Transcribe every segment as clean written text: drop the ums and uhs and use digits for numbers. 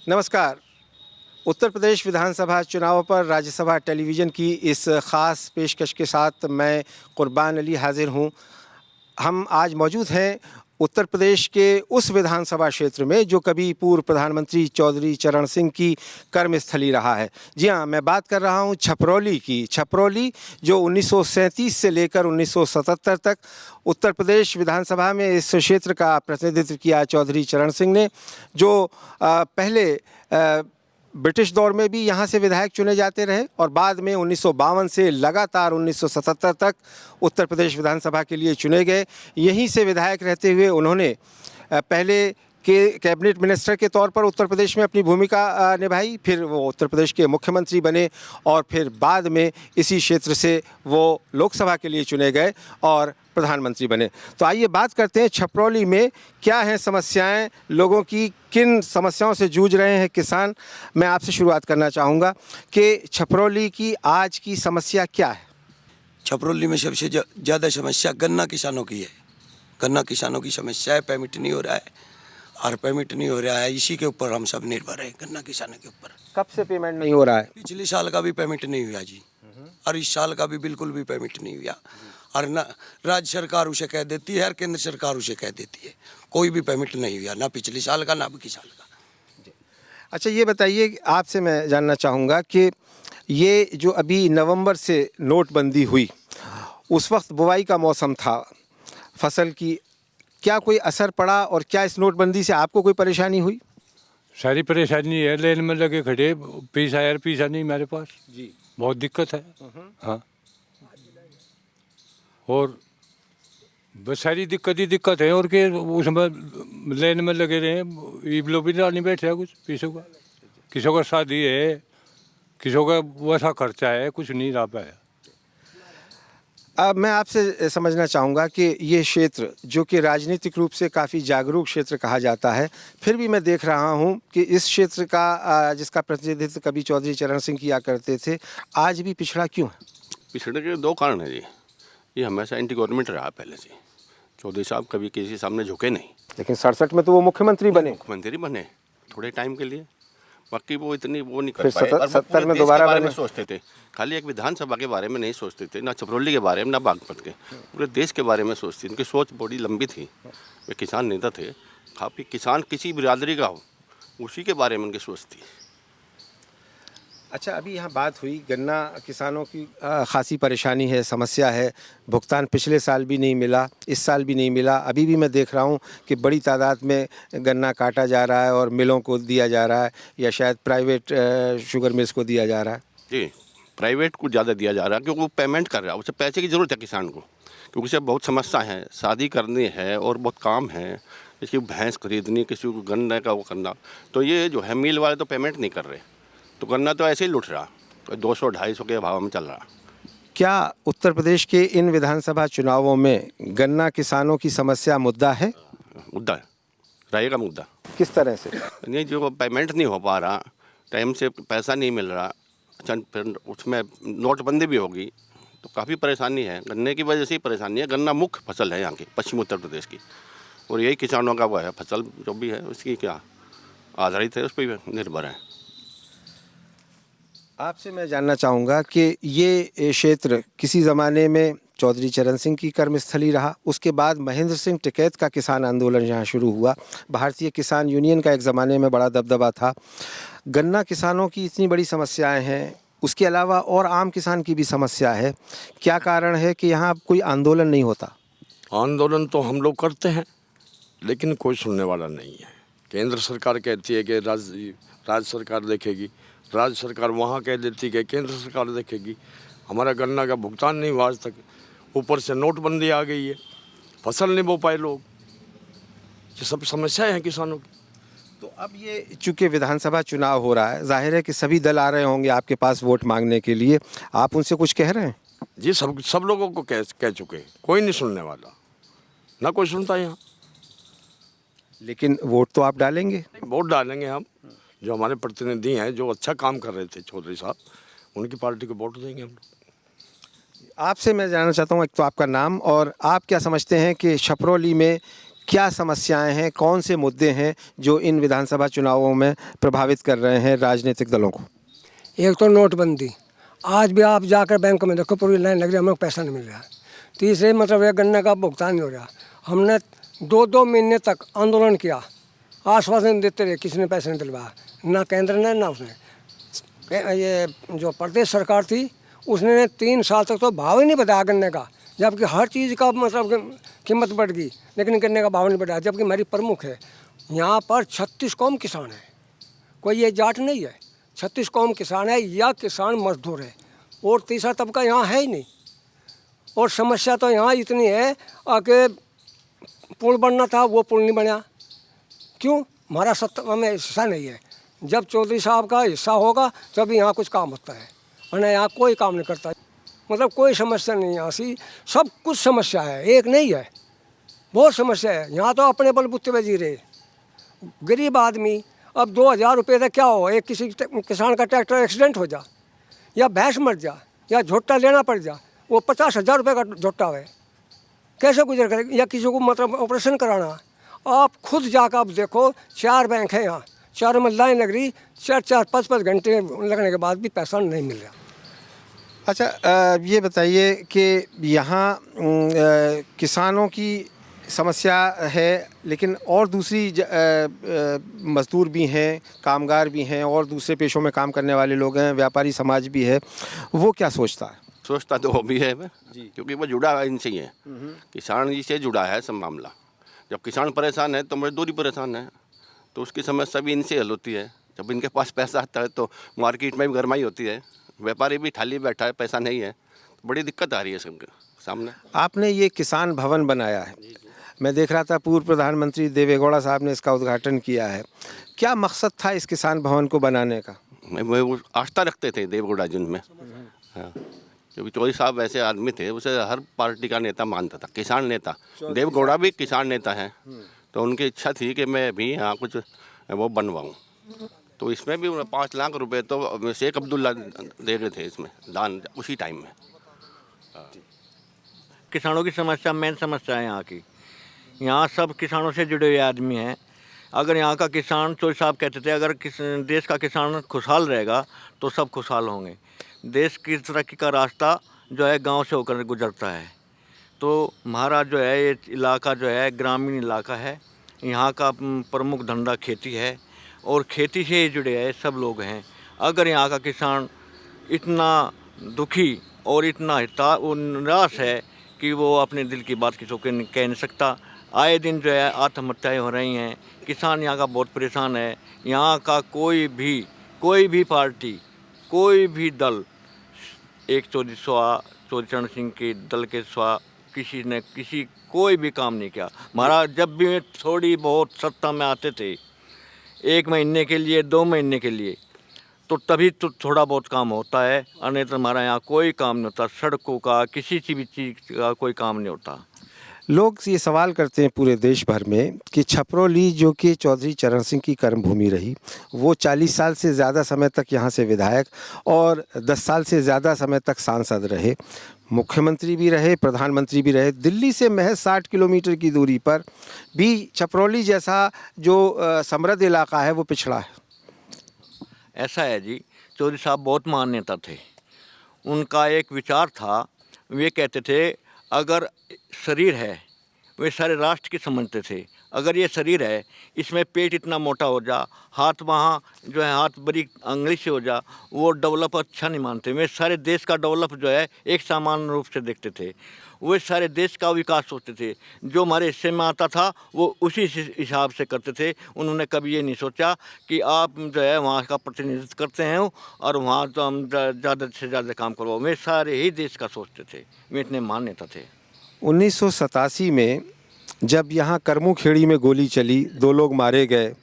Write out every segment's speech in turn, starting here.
नमस्कार। उत्तर प्रदेश विधानसभा चुनाव पर राज्यसभा टेलीविज़न की इस ख़ास पेशकश के साथ मैं कुर्बान अली हाज़िर हूँ। हम आज मौजूद हैं उत्तर प्रदेश के उस विधानसभा क्षेत्र में जो कभी पूर्व प्रधानमंत्री चौधरी चरण सिंह की कर्मस्थली रहा है। जी हाँ, मैं बात कर रहा हूँ छपरौली की। छपरौली जो 1937 से लेकर 1977 तक उत्तर प्रदेश विधानसभा में इस क्षेत्र का प्रतिनिधित्व किया चौधरी चरण सिंह ने, जो पहले ब्रिटिश दौर में भी यहाँ से विधायक चुने जाते रहे और बाद में 1952 से लगातार 1977 तक उत्तर प्रदेश विधानसभा के लिए चुने गए। यहीं से विधायक रहते हुए उन्होंने पहले के कैबिनेट मिनिस्टर के तौर पर उत्तर प्रदेश में अपनी भूमिका निभाई, फिर वो उत्तर प्रदेश के मुख्यमंत्री बने और फिर बाद में इसी क्षेत्र से वो लोकसभा के लिए चुने गए और प्रधानमंत्री बने। तो आइए बात करते हैं छपरौली में क्या हैं समस्याएं, लोगों की किन समस्याओं से जूझ रहे हैं किसान। मैं आपसे शुरुआत करना चाहूँगा कि छपरौली की आज की समस्या क्या है। छपरौली में सबसे ज़्यादा समस्या गन्ना किसानों की है। गन्ना किसानों की समस्या है, पेमेंट नहीं हो रहा है और पेमेंट नहीं हो रहा है, इसी के ऊपर हम सब निर्भर हैं, गन्ना किसानों के ऊपर। कब से पेमेंट नहीं हो रहा है? पिछले साल का भी पेमेंट नहीं हुआ जी, और इस साल का भी बिल्कुल भी पेमेंट नहीं हुआ। और ना राज्य सरकार उसे कह देती है और केंद्र सरकार उसे कह देती है, कोई भी पेमेंट नहीं हुआ, ना पिछले साल का ना अबकी साल का। अच्छा, ये बताइए, आपसे मैं जानना चाहूँगा कि ये जो अभी नवंबर से नोटबंदी हुई, उस वक्त बुवाई का मौसम था फसल की, क्या कोई असर पड़ा और क्या इस नोटबंदी से आपको कोई परेशानी हुई? सारी परेशानी है, लेन में लगे खड़े, पैसा नहीं मेरे पास जी, बहुत दिक्कत है। हाँ, और बस सारी दिक्कत ही दिक्कत है। और के उसमें लेन में लगे रहे, ईबलो भी नहीं बैठे है, कुछ पैसों का, किसी का शादी है, किसी का वैसा खर्चा है, कुछ नहीं रह पाया। अब मैं आपसे समझना चाहूँगा कि ये क्षेत्र जो कि राजनीतिक रूप से काफ़ी जागरूक क्षेत्र कहा जाता है, फिर भी मैं देख रहा हूँ कि इस क्षेत्र का जिसका प्रतिनिधित्व कभी चौधरी चरण सिंह किया करते थे, आज भी पिछड़ा क्यों है? पिछड़े के दो कारण हैं जी। ये हमेशा एंटी गवर्नमेंट रहा पहले से। चौधरी साहब कभी किसी सामने झुके नहीं, लेकिन 67 में तो वो मुख्यमंत्री बने। मुख्यमंत्री बने थोड़े टाइम के लिए, बाकी वो इतनी वो नहीं कर फिर पाए। और वो 70 पूरे में देश दोबारा के बारे बने। में सोचते थे, खाली एक विधानसभा के बारे में नहीं सोचते थे, ना छपरौली के बारे में, ना बागपत के, पूरे देश के बारे में सोचते थे। उनकी सोच बड़ी लंबी थी। वे किसान नेता थे, काफ़ी किसान किसी बिरादरी का हो उसी के बारे में उनकी सोच थी। अच्छा, अभी यहाँ बात हुई गन्ना किसानों की खासी परेशानी है, समस्या है। भुगतान पिछले साल भी नहीं मिला, इस साल भी नहीं मिला। अभी भी मैं देख रहा हूँ कि बड़ी तादाद में गन्ना काटा जा रहा है और मिलों को दिया जा रहा है, या शायद प्राइवेट शुगर मिल्स को दिया जा रहा है। जी, प्राइवेट को ज़्यादा दिया जा रहा है क्योंकि वो पेमेंट कर रहा है, उसे पैसे की ज़रूरत है किसान को, क्योंकि उसे बहुत समस्या है, शादी करनी है और बहुत काम है, किसी को भैंस खरीदनी, किसी को गन्ने का वो करना। तो ये जो है मिल वाले तो पेमेंट नहीं कर रहे, तो गन्ना तो ऐसे ही लुट रहा, 200-250 के भाव में चल रहा। क्या उत्तर प्रदेश के इन विधानसभा चुनावों में गन्ना किसानों की समस्या मुद्दा है? मुद्दा है, रहेगा मुद्दा। किस तरह से? नहीं, जो पेमेंट नहीं हो पा रहा, टाइम से पैसा नहीं मिल रहा, अच्छा फिर उसमें नोटबंदी भी होगी तो काफ़ी परेशानी है। गन्ने की वजह से ही परेशानी है। गन्ना मुख्य फसल है यहाँ की, पश्चिम उत्तर प्रदेश की, और यही किसानों का वो है, फसल जो भी है उसकी क्या आधारित है, उस पर निर्भर है। आपसे मैं जानना चाहूँगा कि ये क्षेत्र किसी ज़माने में चौधरी चरण सिंह की कर्मस्थली रहा, उसके बाद महेंद्र सिंह टिकैत का किसान आंदोलन यहाँ शुरू हुआ, भारतीय किसान यूनियन का एक ज़माने में बड़ा दबदबा था। गन्ना किसानों की इतनी बड़ी समस्याएं हैं, उसके अलावा और आम किसान की भी समस्या है। क्या कारण है कि यहाँ कोई आंदोलन नहीं होता? आंदोलन तो हम लोग करते हैं, लेकिन कोई सुनने वाला नहीं है। केंद्र सरकार कहती है कि राज्य सरकार देखेगी, राज्य सरकार वहाँ कह देती है कि केंद्र सरकार देखेगी। हमारा गन्ना का भुगतान नहीं हुआ आज तक, ऊपर से नोटबंदी आ गई है, फसल नहीं बो पाए लोग। ये सब समस्याएं हैं किसानों की। तो अब ये चूँकि विधानसभा चुनाव हो रहा है, जाहिर है कि सभी दल आ रहे होंगे आपके पास वोट मांगने के लिए, आप उनसे कुछ कह रहे हैं? जी, सब लोगों को कह चुके हैं, कोई नहीं सुनने वाला, ना कोई सुनता यहाँ। लेकिन वोट तो आप डालेंगे? वोट डालेंगे हम, जो हमारे प्रतिनिधि हैं, जो अच्छा काम कर रहे थे चौधरी साहब, उनकी पार्टी को वोट देंगे हम लोग। आपसे मैं जानना चाहता हूँ, एक तो आपका नाम, और आप क्या समझते हैं कि छपरौली में क्या समस्याएं हैं, कौन से मुद्दे हैं जो इन विधानसभा चुनावों में प्रभावित कर रहे हैं राजनीतिक दलों को? एक तो नोटबंदी, आज भी आप जाकर बैंक में देखो पूरी लाइन लग रही है, हम लोग पैसा नहीं मिल रहा। तीसरे मतलब एक गन्ने का भुगतान नहीं हो रहा। हमने 2-2 महीने तक आंदोलन किया, आश्वासन देते रहे, किसी ने पैसे नहीं दिलवाया, ना केंद्र ने ना उसने। ये जो प्रदेश सरकार थी उसने 3 साल तक तो भाव ही नहीं बताया गन्ने का, जबकि हर चीज़ का मतलब कीमत बढ़ गई, लेकिन गन्ने का भाव नहीं बढ़ा। जबकि हमारी प्रमुख है, यहाँ पर 36 कौम किसान है, कोई ये जाट नहीं है, 36 कौम किसान है या किसान मजदूर है, और तीसरा तबका यहाँ है ही नहीं। और समस्या तो यहाँ इतनी है कि पुल बनना था, वो पुल नहीं बना। क्यों? हमारा सत्ता में हिस्सा नहीं है। जब चौधरी साहब का हिस्सा होगा तभी यहाँ कुछ काम होता है, वरना यहाँ कोई काम नहीं करता। मतलब कोई समस्या नहीं यहाँ सी, सब कुछ समस्या है, एक नहीं है, बहुत समस्या है। यहाँ तो अपने बलबूते पे जी रहे गरीब आदमी। अब 2000 रुपये तक क्या हो, एक किसी किसान का ट्रैक्टर एक्सीडेंट हो जा, या भैंस मर जा, या झोटा लेना पड़ जा, वो 50,000 रुपये का झोटा है, कैसे गुजर करेगा? या किसी को मतलब ऑपरेशन कराना, आप खुद जाकर आप देखो, 4 बैंक है यहाँ, 4 में लाइन लग रही, 4-4, 5-5 घंटे लगने के बाद भी पैसा नहीं मिल रहा। अच्छा, ये बताइए कि यहाँ किसानों की समस्या है, लेकिन और दूसरी मजदूर भी हैं, कामगार भी हैं, और दूसरे पेशों में काम करने वाले लोग हैं, व्यापारी समाज भी है, वो क्या सोचता है? सोचता तो वो भी है क्योंकि वो जुड़ा है इनसे ही है, किसान जी से जुड़ा है सब मामला। जब किसान परेशान है तो मजदूरी परेशान है, तो उसकी समस्या भी इनसे हल होती है। जब इनके पास पैसा आता है तो मार्केट में भी गरमाई होती है, व्यापारी भी खाली बैठा है, पैसा नहीं है, तो बड़ी दिक्कत आ रही है सबके सामने। आपने ये किसान भवन बनाया है, मैं देख रहा था पूर्व प्रधानमंत्री देवेगौड़ा साहब ने इसका उद्घाटन किया है। क्या मकसद था इस किसान भवन को बनाने का? वो आस्था रखते थे देवगौड़ा जी में, हाँ, क्योंकि चौधरी साहब ऐसे आदमी थे, उसे हर पार्टी का नेता मानता था, किसान नेता। देवगौड़ा भी किसान नेता हैं, तो उनकी इच्छा थी कि मैं भी यहाँ कुछ वो बनवाऊँ। तो इसमें भी 5 लाख रुपए तो शेख अब्दुल्ला दे रहे थे इसमें दान उसी टाइम में। किसानों की समस्या मेन समस्या है यहाँ की। यहाँ सब किसानों से जुड़े हुए आदमी हैं। अगर यहाँ का किसान, चौधरी साहब कहते थे, अगर देश का किसान खुशहाल रहेगा तो सब खुशहाल होंगे। देश की तरक्की का रास्ता जो है गांव से होकर गुजरता है। तो हमारा जो है ये इलाका जो है ग्रामीण इलाका है, यहाँ का प्रमुख धंधा खेती है, और खेती से ही जुड़े हैं सब लोग हैं। अगर यहाँ का किसान इतना दुखी और इतना निराश है कि वो अपने दिल की बात किसी को कह नहीं सकता। आए दिन जो है आत्महत्याएँ हो रही हैं, किसान यहाँ का बहुत परेशान है। यहाँ का कोई भी पार्टी, कोई भी दल, एक चौधरी चरण सिंह के दल के सिवा कोई भी काम नहीं किया। हमारा जब भी थोड़ी बहुत सत्ता में आते थे, 1 महीने के लिए, 2 महीने के लिए, तो तभी तो थोड़ा बहुत काम होता है, अन्यथा हमारा यहाँ कोई काम नहीं होता। सड़कों का, किसी भी चीज़ का कोई काम नहीं होता। लोग ये सवाल करते हैं पूरे देश भर में कि छपरौली जो कि चौधरी चरण सिंह की कर्मभूमि रही, वो 40 साल से ज़्यादा समय तक यहाँ से विधायक और 10 साल से ज़्यादा समय तक सांसद रहे, मुख्यमंत्री भी रहे, प्रधानमंत्री भी रहे। दिल्ली से महज 60 किलोमीटर की दूरी पर भी छपरौली जैसा जो समृद्ध इलाका है वो पिछड़ा है। ऐसा है जी, चौधरी साहब बहुत महान नेता थे। उनका एक विचार था, वे कहते थे अगर शरीर है, वे सारे राष्ट्र की समझते थे। अगर ये शरीर है, इसमें पेट इतना मोटा हो जा, हाथ वहाँ जो है हाथ बड़ी अंगली से हो जा, वो डेवलप अच्छा नहीं मानते। वे सारे देश का डेवलप जो है एक समान रूप से देखते थे। वे सारे देश का विकास सोचते थे। जो हमारे हिस्से में आता था वो उसी हिसाब से करते थे। उन्होंने कभी ये नहीं सोचा कि आप जो है वहाँ का प्रतिनिधित्व करते हैं और वहाँ तो हम ज़्यादा से ज़्यादा काम करवाओ। वे सारे ही देश का सोचते थे, वे इतने महान नेता थे। 1987 में जब यहाँ करमू खेड़ी में गोली चली, 2 लोग मारे गए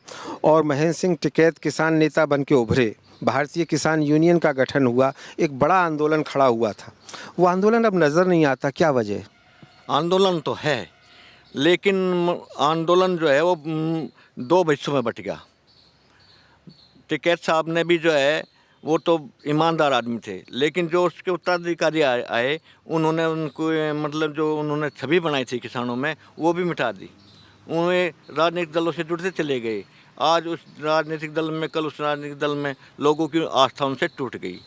और महेंद्र सिंह टिकैत किसान नेता बन के उभरे, भारतीय किसान यूनियन का गठन हुआ, एक बड़ा आंदोलन खड़ा हुआ था। वो आंदोलन अब नज़र नहीं आता, क्या वजह? आंदोलन तो है, लेकिन आंदोलन जो है वो 2 हिस्सों में बट गया। टिकैत साहब ने भी जो है वो तो ईमानदार आदमी थे, लेकिन जो उसके उत्तराधिकारी आए उन्होंने उनको मतलब जो उन्होंने छवि बनाई थी किसानों में वो भी मिटा दी। उन्हें राजनीतिक दलों से जुड़ते चले गए। आज उस राजनीतिक दल में, कल उस राजनीतिक दल में, लोगों की आस्था उनसे टूट गई।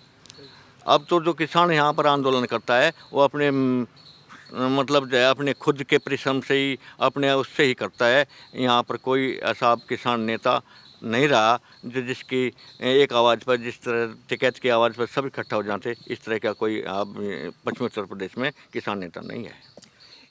अब तो जो किसान यहाँ पर आंदोलन करता है वो अपने मतलब जो है अपने खुद के परिश्रम से ही, अपने उससे ही करता है। यहाँ पर कोई ऐसा अब किसान नेता नहीं रहा जो जिसकी एक आवाज़ पर, जिस तरह टिकैत की आवाज़ पर सब इकट्ठा हो जाते, इस तरह का कोई अब पश्चिमी उत्तर प्रदेश में किसान नेता नहीं है।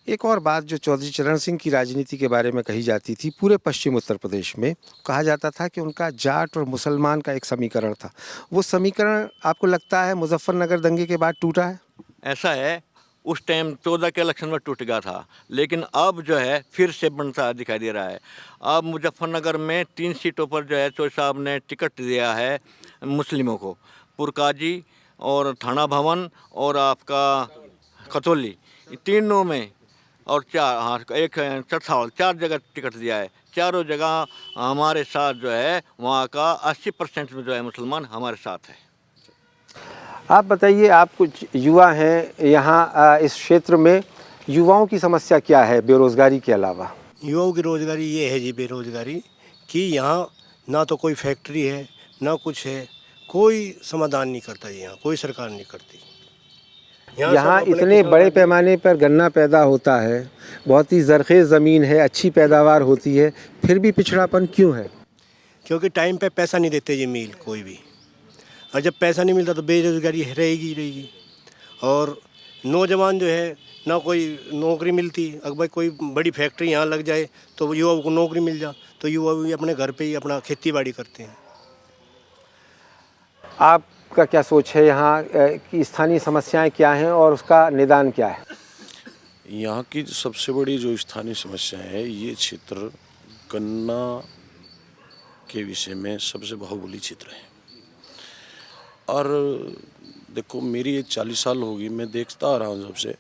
एक और बात जो चौधरी चरण सिंह की राजनीति के बारे में कही जाती थी, पूरे पश्चिम उत्तर प्रदेश में कहा जाता था कि उनका जाट और मुसलमान का एक समीकरण था। वो समीकरण आपको लगता है मुजफ्फरनगर दंगे के बाद टूटा है? ऐसा है, उस टाइम 14 के इलेक्शन में टूट गया था, लेकिन अब जो है फिर से बनता दिखाई दे रहा है। अब मुजफ्फरनगर में 3 सीटों पर जो है चौधरी साहब ने टिकट दिया है मुस्लिमों को, पुरकाजी और थाना भवन और आपका खतौली, तीनों में, और 4 जगह टिकट दिया है। चारों जगह हमारे साथ जो है वहाँ का 80% में जो है मुसलमान हमारे साथ है। आप बताइए, आप कुछ युवा हैं यहाँ इस क्षेत्र में, युवाओं की समस्या क्या है बेरोजगारी के अलावा? युवाओं की रोज़गारी ये है जी, बेरोज़गारी कि यहाँ ना तो कोई फैक्ट्री है ना कुछ है, कोई समाधान नहीं करता जी, यहाँ कोई सरकार नहीं करती। यहाँ सब अपने इतने किसान बड़े पैमाने पर गन्ना पैदा होता है, बहुत ही ज़रख़ेज़ ज़मीन है, अच्छी पैदावार होती है, फिर भी पिछड़ापन क्यों है? क्योंकि टाइम पे पैसा नहीं देते जी मिल कोई भी, और जब पैसा नहीं मिलता तो बेरोज़गारी रहेगी। और नौजवान जो है ना कोई नौकरी मिलती, अगर भाई कोई बड़ी फैक्ट्री यहाँ लग जाए तो युवाओं को नौकरी मिल जाए, तो युवा भी अपने घर पे ही अपना खेती बाड़ी करते हैं। आपका क्या सोच है यहाँ की स्थानीय समस्याएं क्या हैं और उसका निदान क्या है? यहाँ की सबसे बड़ी जो स्थानीय समस्या है, ये क्षेत्र गन्ना के विषय में सबसे बाहुबली क्षेत्र है। और देखो, मेरी ये 40 साल होगी, मैं देखता आ रहा हूँ जब से।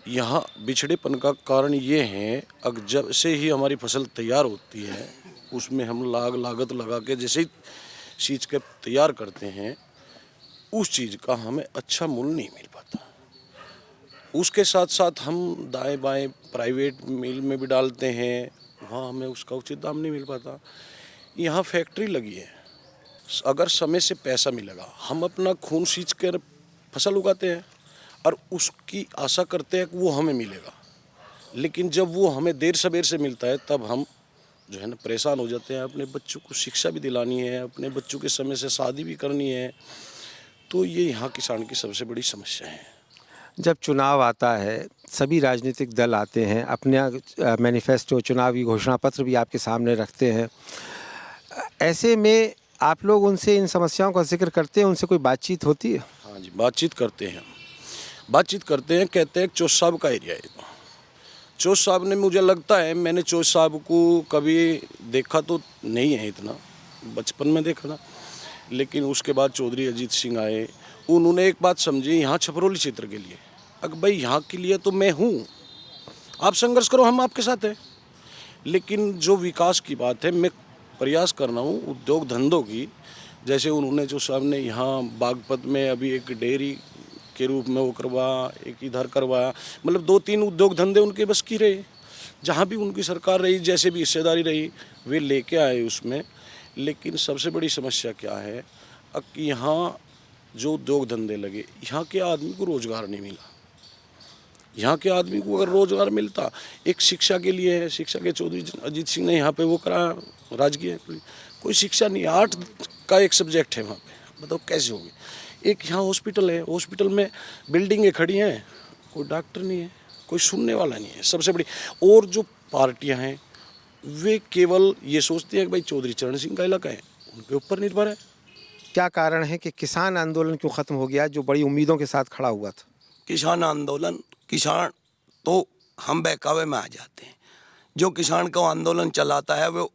यहाँ बिछड़ेपन का कारण ये है, अब जब से ही हमारी फसल तैयार होती है, उसमें हम लागत लगा के जैसे ही चीज़ के तैयार करते हैं, उस चीज़ का हमें अच्छा मूल्य नहीं मिल पाता। उसके साथ साथ हम दाएं बाएं प्राइवेट मिल में भी डालते हैं, वहाँ हमें उसका उचित दाम नहीं मिल पाता। यहाँ फैक्ट्री लगी है, अगर समय से पैसा मिलेगा, हम अपना खून सींच कर फसल उगाते हैं और उसकी आशा करते हैं कि वो हमें मिलेगा, लेकिन जब वो हमें देर सवेर से मिलता है तब हम जो है ना परेशान हो जाते हैं। अपने बच्चों को शिक्षा भी दिलानी है, अपने बच्चों के समय से शादी भी करनी है, तो ये यहाँ किसान की सबसे बड़ी समस्या है। जब चुनाव आता है, सभी राजनीतिक दल आते हैं, अपना मैनिफेस्टो, चुनावी घोषणा पत्र भी आपके सामने रखते हैं। ऐसे में आप लोग उनसे इन समस्याओं का जिक्र करते हैं, उनसे कोई बातचीत होती है? हाँ जी, बातचीत करते हैं, कहते हैं चौथ साहब का एरिया है। चौथ साहब ने, मुझे लगता है मैंने चौथ साहब को कभी देखा तो नहीं है, इतना बचपन में देखा था, लेकिन उसके बाद चौधरी अजीत सिंह आए, उन्होंने एक बात समझी यहाँ छपरौली क्षेत्र के लिए, अगर भाई यहाँ के लिए तो मैं हूँ, आप संघर्ष करो, हम आपके साथ हैं, लेकिन जो विकास की बात है, मैं प्रयास कर रहा हूँ उद्योग धंधों की। जैसे उन्होंने जो साहब ने यहाँ बागपत में अभी एक डेयरी के रूप में वो करवाया, एक इधर करवाया, मतलब 2-3 उद्योग धंधे उनके बस की रहे, जहाँ भी उनकी सरकार रही, जैसे भी हिस्सेदारी रही, वे लेके आए उसमें। लेकिन सबसे बड़ी समस्या क्या है, अब यहाँ जो उद्योग धंधे लगे, यहाँ के आदमी को रोज़गार नहीं मिला। यहाँ के आदमी को अगर रोज़गार मिलता, एक शिक्षा के लिए है, शिक्षा के चौधरी अजीत सिंह ने यहाँ पे वो करा, राजकीय कोई शिक्षा नहीं, 8 का एक सब्जेक्ट है वहाँ पे, बताओ कैसे होगी। एक यहाँ हॉस्पिटल है, हॉस्पिटल में बिल्डिंगें खड़ी हैं, कोई डॉक्टर नहीं है, कोई सुनने वाला नहीं है, सबसे बड़ी। और जो पार्टियाँ हैं वे केवल ये सोचती हैं कि भाई चौधरी चरण सिंह का इलाका है, उनके ऊपर निर्भर है। क्या कारण है कि किसान आंदोलन क्यों ख़त्म हो गया, जो बड़ी उम्मीदों के साथ खड़ा हुआ था? किसान आंदोलन, किसान तो हम बहकावे में आ जाते हैं। जो किसान का आंदोलन चलाता है वो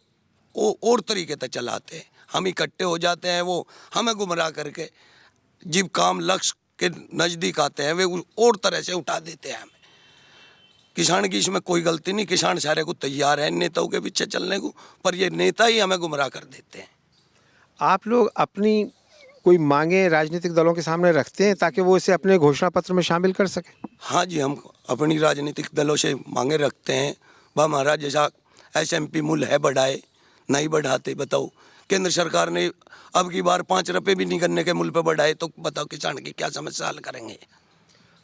और तरीके से चलाते हैं, हम इकट्ठे हो जाते हैं, वो हमें गुमराह करके जब काम लक्ष्य के नज़दीक आते हैं वे और तरह से उठा देते हैं हमें। किसान की इसमें कोई गलती नहीं, किसान सारे को तैयार है नेताओं के पीछे चलने को, पर ये नेता ही हमें गुमराह कर देते हैं। आप लोग अपनी कोई मांगे राजनीतिक दलों के सामने रखते हैं ताकि वो इसे अपने घोषणा पत्र में शामिल कर सकें? हाँ जी, हम अपनी राजनीतिक दलों से मांगे रखते हैं, वह हमारा जैसा SMP मूल्य है बढ़ाए, नहीं बढ़ाते बताओ। केंद्र सरकार ने अब की बार 5 रुपये भी नहीं गन्ने के मूल्य पर बढ़ाए, तो बताओ किसान की क्या समस्या हल करेंगे।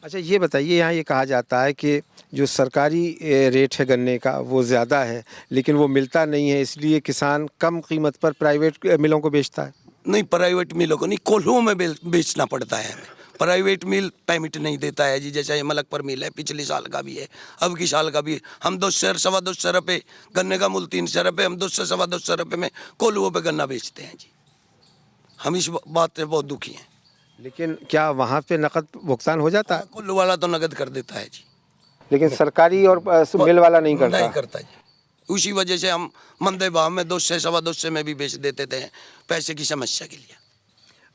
अच्छा ये बताइए, यहाँ ये कहा जाता है कि जो सरकारी रेट है गन्ने का वो ज़्यादा है, लेकिन वो मिलता नहीं है, इसलिए किसान कम कीमत पर प्राइवेट मिलों को बेचता है। नहीं, प्राइवेट मिलों को नहीं, कोल्हुओं में बेचना पड़ता है हमें। प्राइवेट मिल पेमेंट नहीं देता है जी। जैसे ये मलकपुर मिल है, पिछले साल का भी है, अब की साल का भी है। हम 200 सवा 200 रुपये गन्ने का मूल्य 300 रुपये, हम 200 सवा 200 रुपये में कोल्हुओं पे गन्ना बेचते हैं जी। हम इस बात से बहुत दुखी हैं। लेकिन क्या वहाँ पे नकद भुगतान हो जाता है? कोल्हू वाला तो नगद कर देता है जी, लेकिन सरकारी और मिल वाला नहीं करता। नहीं करता जी। उसी वजह से हम मंदे भाव में 200 सवा 200 में भी बेच देते थे, पैसे की समस्या के लिए।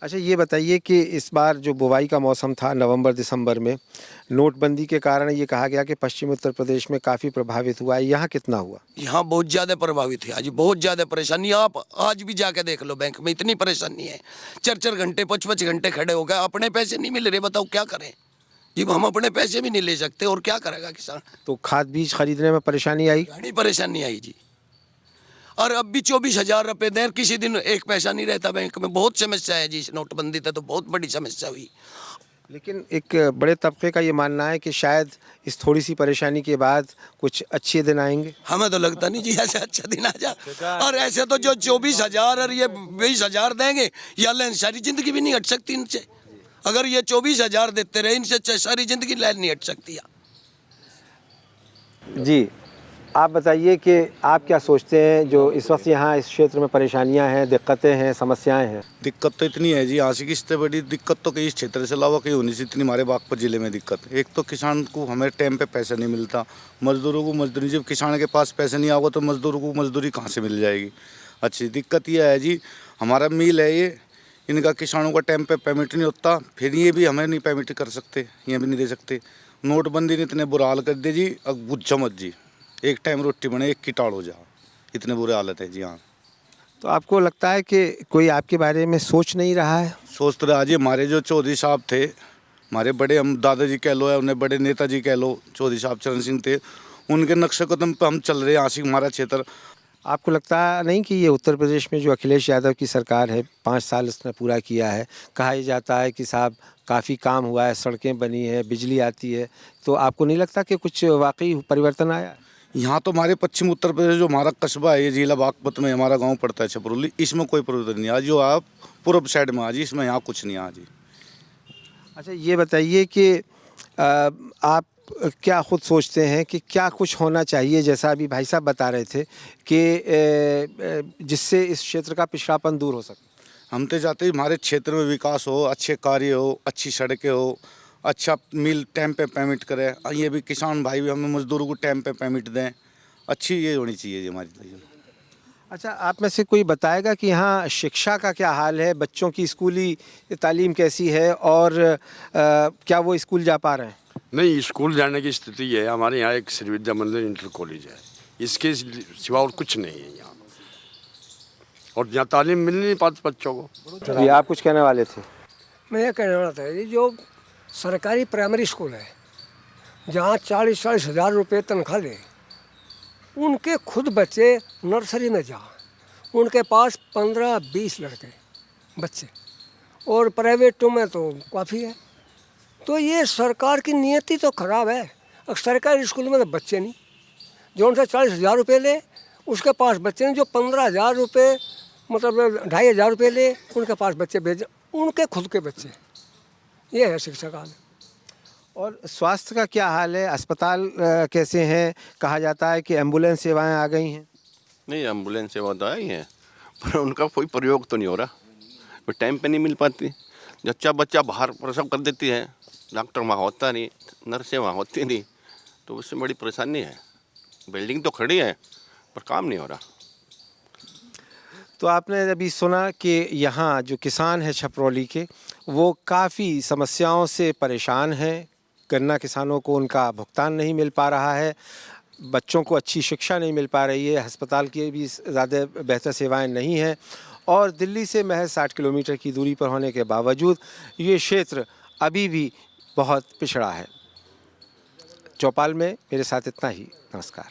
अच्छा ये बताइए कि इस बार जो बुवाई का मौसम था नवंबर दिसंबर में, नोटबंदी के कारण ये कहा गया कि पश्चिमी उत्तर प्रदेश में काफ़ी प्रभावित हुआ है, यहाँ कितना हुआ? यहाँ बहुत ज़्यादा प्रभावित है जी, बहुत ज़्यादा परेशानी। आप आज भी जाके देख लो, बैंक में इतनी परेशानी है। 4-4 घंटे 5-5 घंटे खड़े हो गए, अपने पैसे नहीं मिल रहे, बताओ क्या करें जी। हम अपने पैसे भी नहीं ले सकते, और क्या करेगा किसान। तो खाद बीज खरीदने में परेशानी आई? बड़ी परेशानी आई जी। और अब भी 24,000 रुपये दें, किसी दिन एक पैसा नहीं रहता बैंक में। बहुत समस्या है जी, इस नोटबंदी से तो बहुत बड़ी समस्या हुई। लेकिन एक बड़े तबके का ये मानना है कि शायद इस थोड़ी सी परेशानी के बाद कुछ अच्छे दिन आएंगे। हमें तो लगता नहीं जी ऐसे अच्छा दिन आ जा। और ऐसे तो जो 24,000 और ये 20,000 देंगे, या लाइन सारी जिंदगी भी नहीं हट सकती इनसे। अगर ये 24,000 देते रहे, इनसे सारी जिंदगी लाइन नहीं हट सकती। जी आप बताइए कि आप क्या सोचते हैं जो इस वक्त यहाँ इस क्षेत्र में परेशानियाँ हैं, दिक्कतें हैं, समस्याएं हैं? दिक्कत तो इतनी है जी, यहाँ से किससे बड़ी दिक्कत तो कहीं इस क्षेत्र से अलावा कहीं होनी से इतनी हमारे बागपत जिले में दिक्कत। एक तो किसान को हमें टाइम पे पैसा नहीं मिलता, मजदूरों को मजदूरी, जब किसान के पास पैसे नहीं आएगा तो मजदूरों को मजदूरी कहाँ से मिल जाएगी। अच्छी दिक्कत यह है जी, हमारा मिल है ये, इनका किसानों का टाइम पे पेमेंट नहीं होता, फिर ये भी हमें नहीं पेमेंट कर सकते, ये भी नहीं दे सकते। नोटबंदी ने इतने बुरा हाल कर दिया जी, अब बुझ मत जी, एक टाइम रोटी बने एक की टाड़ हो जा, इतने बुरे हालत है जी। हाँ, तो आपको लगता है कि कोई आपके बारे में सोच नहीं रहा है? सोच तो रहा जी, हमारे जो चौधरी साहब थे, हमारे बड़े, हम दादाजी कह लो या उन्हें बड़े नेताजी कह लो, चौधरी साहब चरण सिंह थे, उनके नक्शे कदम पर हम चल रहे हैं। आशिक हमारा क्षेत्र। आपको लगता नहीं कि ये उत्तर प्रदेश में जो अखिलेश यादव की सरकार है, 5 साल उसने पूरा किया है, कहा ही जाता है कि साहब काफ़ी काम हुआ है, सड़कें बनी है, बिजली आती है, तो आपको नहीं लगता कि कुछ वाकई परिवर्तन आया? यहाँ तो हमारे पश्चिम उत्तर प्रदेश जो हमारा कस्बा है, ये जिला बागपत में हमारा गांव पड़ता है छपरौली, इसमें कोई परिवर्तन नहीं। आज जो आप पूर्व साइड में आज इसमें यहाँ कुछ नहीं आज। अच्छा ये बताइए कि आप क्या खुद सोचते हैं कि क्या कुछ होना चाहिए, जैसा अभी भाई साहब बता रहे थे कि जिससे इस क्षेत्र का पिछड़ापन दूर हो सके? हम तो चाहते हैं हमारे क्षेत्र में विकास हो, अच्छे कार्य हो, अच्छी सड़कें हो, अच्छा मिल टाइम पे पेमेंट करें, ये भी किसान भाई भी हमें मजदूरों को टाइम पे पेमेंट दें, अच्छी ये होनी चाहिए जी हमारी। अच्छा आप में से कोई बताएगा कि यहाँ शिक्षा का क्या हाल है, बच्चों की स्कूली तालीम कैसी है, और क्या वो स्कूल जा पा रहे हैं? नहीं, स्कूल जाने की स्थिति है। हमारे यहाँ एक श्री विद्या मंदिर इंटर कॉलेज है, इसके सिवा और कुछ नहीं है यहाँ, और यहाँ तालीम मिल नहीं पाती बच्चों को। ये आप कुछ कहने वाले थे? मैं ये कहने वाला था, ये जो सरकारी प्राइमरी स्कूल है जहाँ 40-40 हज़ार रुपये तनख्वाह ले, उनके खुद बच्चे नर्सरी में जा, उनके पास 15-20 लड़के बच्चे, और प्राइवेटों में तो काफ़ी है। तो ये सरकार की नीयति तो ख़राब है। अब सरकारी स्कूल में तो बच्चे नहीं, जो उनसे 40,000 रुपये ले उसके पास बच्चे नहीं, जो 15,000 रुपये मतलब 2,500 रुपये ले उनके पास बच्चे भेज, उनके खुद के बच्चे। ये है शिक्षा का हाल। और स्वास्थ्य का क्या हाल है, अस्पताल कैसे हैं? कहा जाता है कि एम्बुलेंस सेवाएं आ गई हैं। नहीं, एम्बुलेंस सेवा तो आई है, पर उनका कोई प्रयोग तो नहीं हो रहा, कोई टाइम पे नहीं मिल पाती। जच्चा बच्चा बाहर प्रसव कर देती है, डॉक्टर वहाँ होता नहीं, नर्सें वहाँ होती नहीं, तो उससे बड़ी परेशानी है। बिल्डिंग तो खड़ी है पर काम नहीं हो रहा। तो आपने अभी सुना कि यहाँ जो किसान हैं छपरौली के, वो काफ़ी समस्याओं से परेशान हैं। गन्ना किसानों को उनका भुगतान नहीं मिल पा रहा है, बच्चों को अच्छी शिक्षा नहीं मिल पा रही है, अस्पताल की भी ज़्यादा बेहतर सेवाएं नहीं हैं, और दिल्ली से महज 60 किलोमीटर की दूरी पर होने के बावजूद ये क्षेत्र अभी भी बहुत पिछड़ा है। चौपाल में मेरे साथ इतना ही। नमस्कार।